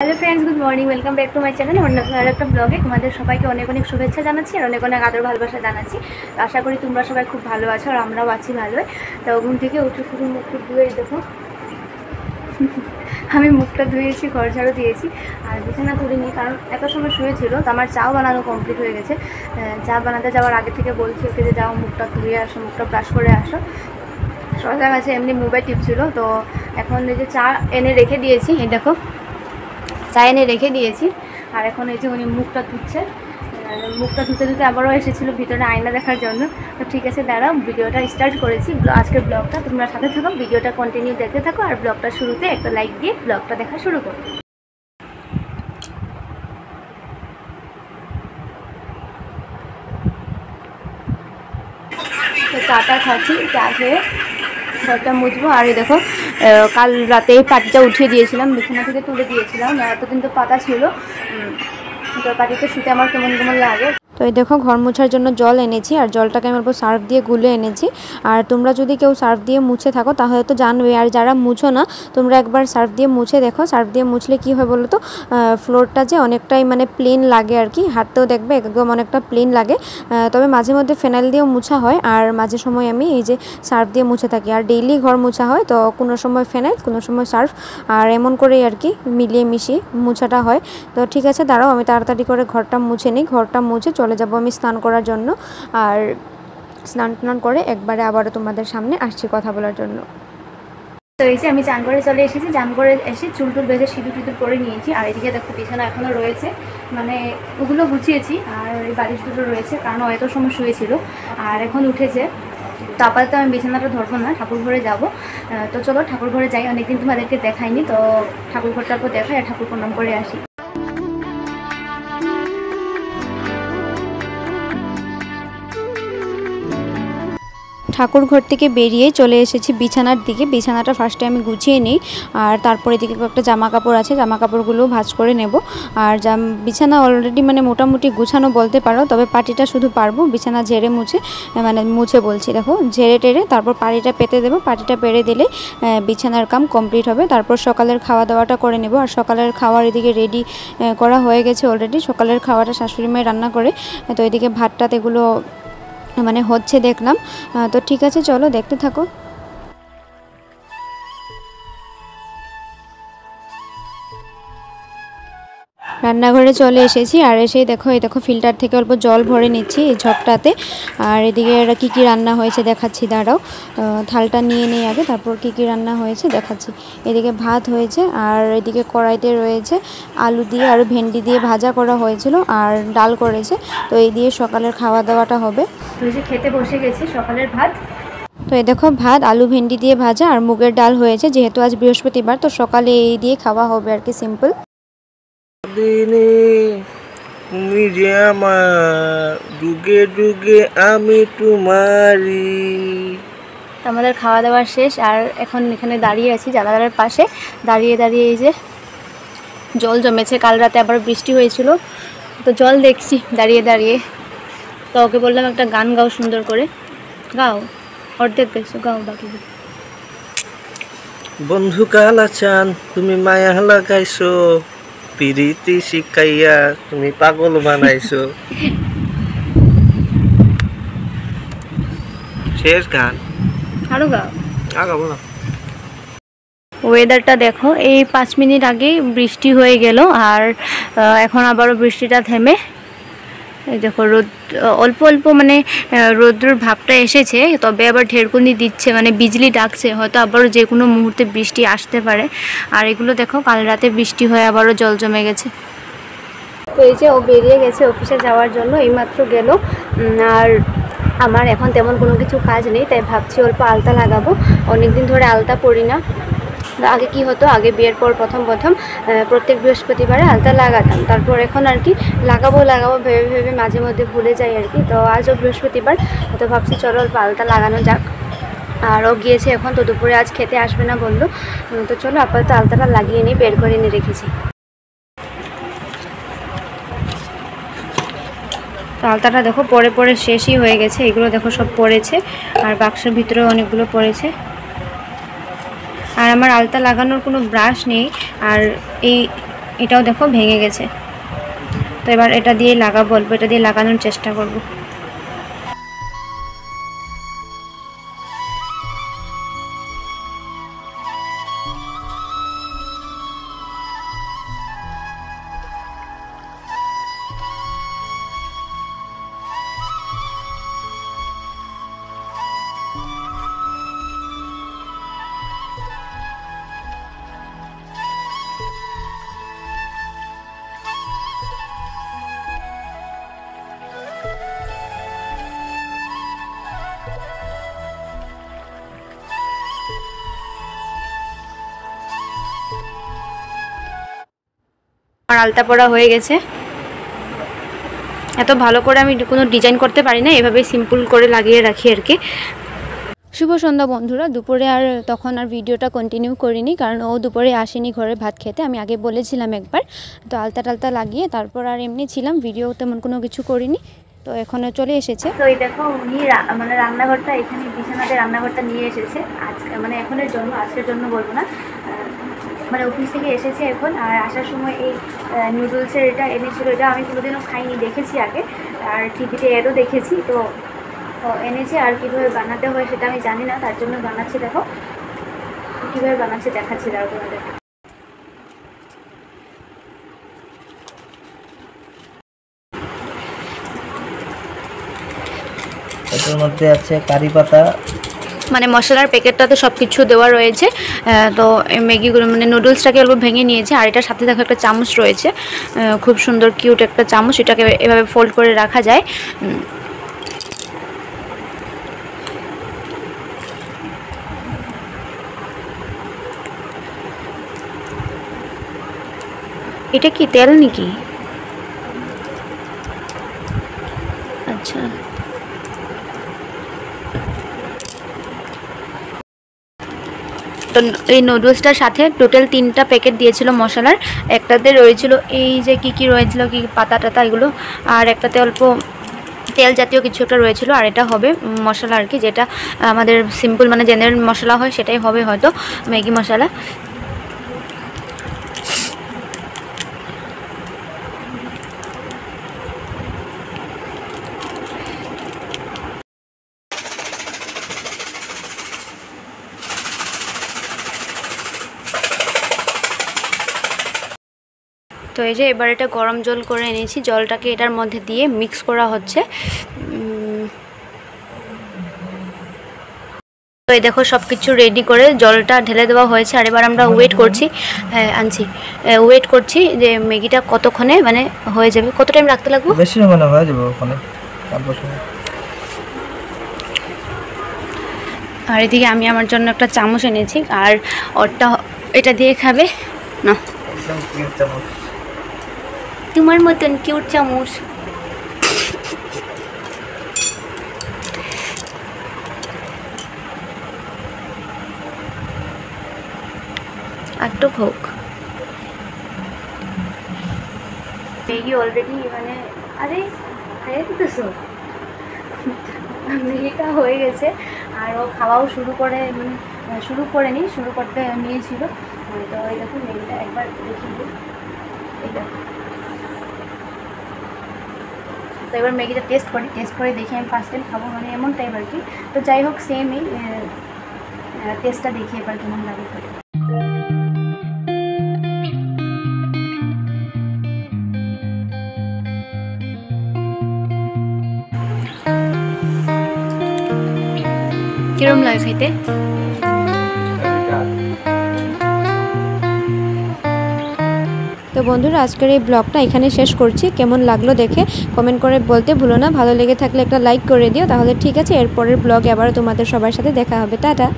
Hello friends, good morning. Welcome back to my channel অন্য একটা ব্লগে। তোমাদের সবাইকে অনেক অনেক শুভেচ্ছা জানাচ্ছি আর অনেক অনেক আদর ভালোবাসা জানাচ্ছি। আশা করি তোমরা সবাই খুব ভালো আছো আর আমরাও আছি ভালোই। তো ঘুম থেকে উঠে শুধু মুখ ধুয়ে দেখো আমি মুখটা ধুয়েছি, ঘর ঝাড়ু দিয়েছি আর বিছানা তুলিনি, কারণ এত সময় শুয়েছিল। তো আমার চাও বানানো কমপ্লিট হয়ে গেছে। চা বানাতে যাওয়ার আগে থেকে বলছি ওকে যে যাও মুখটা ধুয়ে আসো, মুখটা ব্রাশ করে আসো। সজা গাছে এমনি মোবাইল টিপছিল, তো এখন এই যে চা এনে রেখে দিয়েছি, এই দেখো চা এনে রেখে দিয়েছি। আর এখন এই যে উনি মুখটা ধুচ্ছে, মুখটা ধুতে ধুতে আবারও এসেছিলো ভিতরে আয়না দেখার জন্য। তো ঠিক আছে, দাঁড়াও, ভিডিওটা স্টার্ট করেছি। আজকের ব্লগটা তোমরা সাথে থাকো, ভিডিওটা কন্টিনিউ দেখতে থাকো আর ব্লগটা শুরুতে একটা লাইক দিয়ে ব্লগটা দেখা শুরু করো। তো চাটা খাচ্ছি, চা খেয়ে ঘরটা মুছবো। আর এই দেখো কাল রাতে পাটিটা উঠিয়ে দিয়েছিলাম, বিছানা থেকে তুলে দিয়েছিলাম। এতদিন তো পাতা ছিল, তো পাটিতে শুতে আমার কেমন কেমন লাগে। তো এই দেখো ঘর মোছার জন্য জল এনেছি আর জলটাকে আমি অল্প সার্ফ দিয়ে গুলে এনেছি। আর তোমরা যদি কেউ সার্ফ দিয়ে মুছে থাকো তাহলে তো জানবে, আর যারা মুছো না তোমরা একবার সার্ফ দিয়ে মুছে দেখো। সার্ফ দিয়ে মুছলে কি হয় বলো তো, ফ্লোরটা যে অনেকটাই মানে প্লেন লাগে আর কি, হাঁটতেও দেখবে একদম অনেকটা প্লেন লাগে। তবে মাঝে মধ্যে ফেনাইল দিয়েও মুছা হয় আর মাঝে সময় আমি এই যে সার্ফ দিয়ে মুছে থাকি। আর ডেইলি ঘর মোছা হয়, তো কোনো সময় ফেনাইল কোনো সময় সার্ফ, আর এমন করেই আর কি মিলিয়ে মিশিয়ে মুছাটা হয়। তো ঠিক আছে, দাঁড়াও আমি তাড়াতাড়ি করে ঘরটা মুছে নিই। ঘরটা মুছে চলে যাব আমি স্নান করার জন্য। আর স্নান টান করে একবারে আবারও তোমাদের সামনে আসছি কথা বলার জন্য। তো এই যে আমি চান করে চলে এসেছি, চান করে এসে চুল টুল বেঁধে সিঁদুর টিঁদুর করে নিয়েছি। আর এদিকে দেখো বিছানা এখনও রয়েছে, মানে ওগুলো গুছিয়েছি আর ওই বালিশ দুটো রয়েছে, কারণ এত সময় শুয়েছিল আর এখন উঠেছে। তো আপাতত আমি বিছানাটা ধরবো না, ঠাকুর ঘরে যাবো। তো চলো ঠাকুর ঘরে যাই, অনেকদিন তোমাদেরকে দেখাইনি, তো ঠাকুর ঘরটার পর দেখাই আর ঠাকুর প্রণাম করে আসি। ঠাকুর ঘর থেকে বেরিয়ে চলে এসেছি বিছানার দিকে। বিছানাটা ফার্স্টে আমি গুছিয়ে নিই আর তারপরে দিকে একটা জামা কাপড় আছে, জামা কাপড়গুলো ভাঁজ করে নেব। আর বিছানা অলরেডি মানে মোটামুটি গুছানো বলতে পারো, তবে পাটিটা শুধু পারবো। বিছানা ঝেড়ে মুছে, মানে মুছে বলছি, দেখো ঝেড়ে টেড়ে তারপর পাটিটা পেতে দেবো। পাটিটা পেরে দিলে বিছানার কাম কমপ্লিট হবে। তারপর সকালের খাওয়া দাওয়াটা করে নেব। আর সকালের খাওয়ার এদিকে রেডি করা হয়ে গেছে অলরেডি। সকালের খাওয়াটা শাশুড়ি মায়ের রান্না করে, তো এদিকে ভাতটাতে এগুলো মানে হচ্ছে দেখলাম। তো ঠিক আছে, চলো দেখতে থাকো। রান্নাঘরে চলে এসেছি আর এসেই দেখো এই দেখো ফিল্টার থেকে অল্প জল ভরে নিচ্ছি এই ঝকটাতে। আর এদিকে কী কী রান্না হয়েছে দেখাচ্ছি, দাঁড়াও থালটা নিয়ে নেই আগে, তারপর কী কী রান্না হয়েছে দেখাচ্ছি। এদিকে ভাত হয়েছে আর এদিকে কড়াইতে রয়েছে আলু দিয়ে আর ভেন্ডি দিয়ে ভাজা করা হয়েছিল আর ডাল করেছে। তো এই দিয়ে সকালের খাওয়া দাওয়াটা হবে। তো এই যে খেতে বসে গেছি সকালের ভাত। তো এই দেখো ভাত আলু ভেন্ডি দিয়ে ভাজা আর মুগের ডাল হয়েছে, যেহেতু আজ বৃহস্পতিবার তো সকালে এই দিয়ে খাওয়া হবে আর কি, সিম্পল। দিনে তুমি যে আমার, যুগে যুগে আমি তোমারই। আমাদের খাওয়া দাওয়া শেষ আর এখন এখানে দাঁড়িয়ে আছি জানালার পাশে। দাঁড়িয়ে দাঁড়িয়ে এই যে জল জমেছে, কাল রাতে আবার বৃষ্টি হয়েছিল, তো জল দেখছি দাঁড়িয়ে দাঁড়িয়ে। তো ওকে বললাম একটা গান গাও, সুন্দর করে গাও, অর্ধেক দেখছো গাও, বাকি বন্ধু কালা চান তুমি মায়া লাগাইছো, পিরিতি শিখাইয়া তুমি পাগল বানাইছো। শেষ গান, আরো গাও, আগাবো না। ওয়েদারটা দেখো, এই 5 মিনিট আগেই বৃষ্টি হয়ে গেল আর এখন আবারও বৃষ্টিটা থেমে এই দেখো রোদ অল্প অল্প মানে রোদ্রুর ভাবটা এসেছে, তবে আবার ঢেরকুনি দিচ্ছে, মানে বিজলি ডাকছে, হয়তো আবারও যে কোনো মুহূর্তে বৃষ্টি আসতে পারে। আর এগুলো দেখো কাল রাতে বৃষ্টি হয়ে আবারও জল জমে গেছে। তো এই যে ও বেরিয়ে গেছে অফিসে যাওয়ার জন্য, এইমাত্র গেল। আর আমার এখন তেমন কোনো কিছু কাজ নেই, তাই ভাবছি অল্প আলতা লাগাবো। অনেকদিন ধরে আলতা পরি না। আগে কি হতো, আগে বিয়ের পর প্রথম প্রত্যেক বৃহস্পতিবারে আলতা লাগাতাম, তারপর এখন আর কি লাগাবো ভেবে ভেবে মাঝে মধ্যে ভুলে যাই আর কি। তো আজও বৃহস্পতিবার, তো ভাবছি চলো অল্প আলতা লাগানো যাক। আর ও গিয়েছে এখন, তো দুপুরে আজ খেতে আসবে না বললো। তো চলো আপাতত আলতাটা লাগিয়ে নিই, বের করে নিয়ে রেখেছি। তো আলতাটা দেখো পরে পরে শেষই হয়ে গেছে, এগুলো দেখো সব পড়েছে আর বাক্সের ভিতরে অনেকগুলো পড়েছে। আর আমার আলতা লাগানোর কোনো ব্রাশ নেই, আর এই এটাও দেখো ভেঙে গেছে। তো এবার এটা দিয়ে লাগাবো, অল্প এটা দিয়ে লাগানোর চেষ্টা করব। আর আলতা পরা হয়ে গেছে। এত ভালো করে আমি কোনো ডিজাইন করতে পারি না, এভাবেই সিম্পল করে লাগিয়ে রাখি আর কি। শুভ সন্ধ্যা বন্ধুরা। দুপুরে আর তখন আর ভিডিওটা কন্টিনিউ করিনি, কারণ ও দুপুরে আসেনি ঘরে ভাত খেতে, আমি আগে বলেছিলাম একবার। তো আলতা টালতা লাগিয়ে তারপর আর এমনি ছিলাম, ভিডিও তেমন কোনো কিছু করিনি। তো এখনও চলে এসেছে। তো এই দেখো উনি মানে রান্নাঘরটা এখানে বিছানাতে রান্নাঘরটা নিয়ে এসেছে আজকে, মানে এখনের জন্য, আজকের জন্য বলবো না, মানে অফিস থেকে এসেছে এখন। আর আসার সময় এই নুডলসের এটা এনেছিল, এটা আমি কোনোদিনও খাইনি, দেখেছি আগে আর টিভিতে এরও দেখেছি। তো এনেছে, আর কীভাবে বানাতে হয় সেটা আমি জানি না, তার জন্য বানাচ্ছি। দেখো কীভাবে বানাচ্ছে দেখাচ্ছি দাও তোমাদের। এটার মধ্যে আছে কারি পাতা, মানে মশলার প্যাকেটটাতে সব কিছু দেওয়া রয়েছে। তো ম্যাগিগুলো মানে নুডলসটাকে অল্প ভেঙে নিয়েছে। আর এটার সাথে দেখো একটা চামচ রয়েছে, খুব সুন্দর কিউট একটা চামচ, এটাকে এভাবে ফোল্ড করে রাখা যায়। এটা কি তেল নাকি? আচ্ছা, তো এই নুডলসটার সাথে টোটাল 3টা প্যাকেট দিয়েছিল মশলার। একটাতে রয়েছিল এই যে কি রয়েছিল, কি পাতা টাতা এগুলো, আর একটাতে অল্প তেল জাতীয় কিছু একটা রয়েছিল। আর এটা হবে মশলা আর কি, যেটা আমাদের সিম্পল মানে জেনারেল মশলা হয় সেটাই হবে হয়তো, ম্যাগি মশলা। তো এই যে এবার এটা গরম জল করে এনেছি, জলটাকে এটার মধ্যে দিয়ে মিক্স করা হচ্ছে। তো এই দেখো সব কিছু রেডি করে জলটা ঢেলে দেওয়া হয়েছে। আর এবার আমরা ওয়েট করছি, ওয়েট করছি যে ম্যাগিটা কতক্ষণে মানে হয়ে যাবে। কত টাইম রাখতে লাগবে? বেশি সময় না, হয়ে যাবে ওখানে। আর এদিকে আমি আমার জন্য একটা চামচ এনেছি, আর ওরটা এটা দিয়ে খাবে না, তোমার মতন কিউট চামচ। একটু হোক ম্যাগি অলরেডি, মানে আরে খাইয়ে দিতেছো, ম্যাগিটা হয়ে গেছে। আর ও খাওয়াও শুরু করেনি, শুরু করতে নিয়েছিল। তো এই দেখো ম্যাগিটা একবার দেখিয়ে দিই, এটা। তো এবার ম্যাগিটা টেস্ট করে দেখি, আমি ফার্স্ট টাইম খাবো মানে এমন টাইপ আর কি। তো যাই হোক সেমই টেস্টটা দেখি এবার কেমন লাগে। কিরম লাগে খেতে? তো বন্ধুরা আজকের এই ব্লগটা এখানে শেষ করছি। কেমন লাগলো দেখে কমেন্ট করে বলতে ভুলো না। ভালো লেগে থাকলে একটা লাইক করে দিও। তাহলে ঠিক আছে, এরপরের ব্লগে আবার তোমাদের সবার সাথে দেখা হবে। টাটা।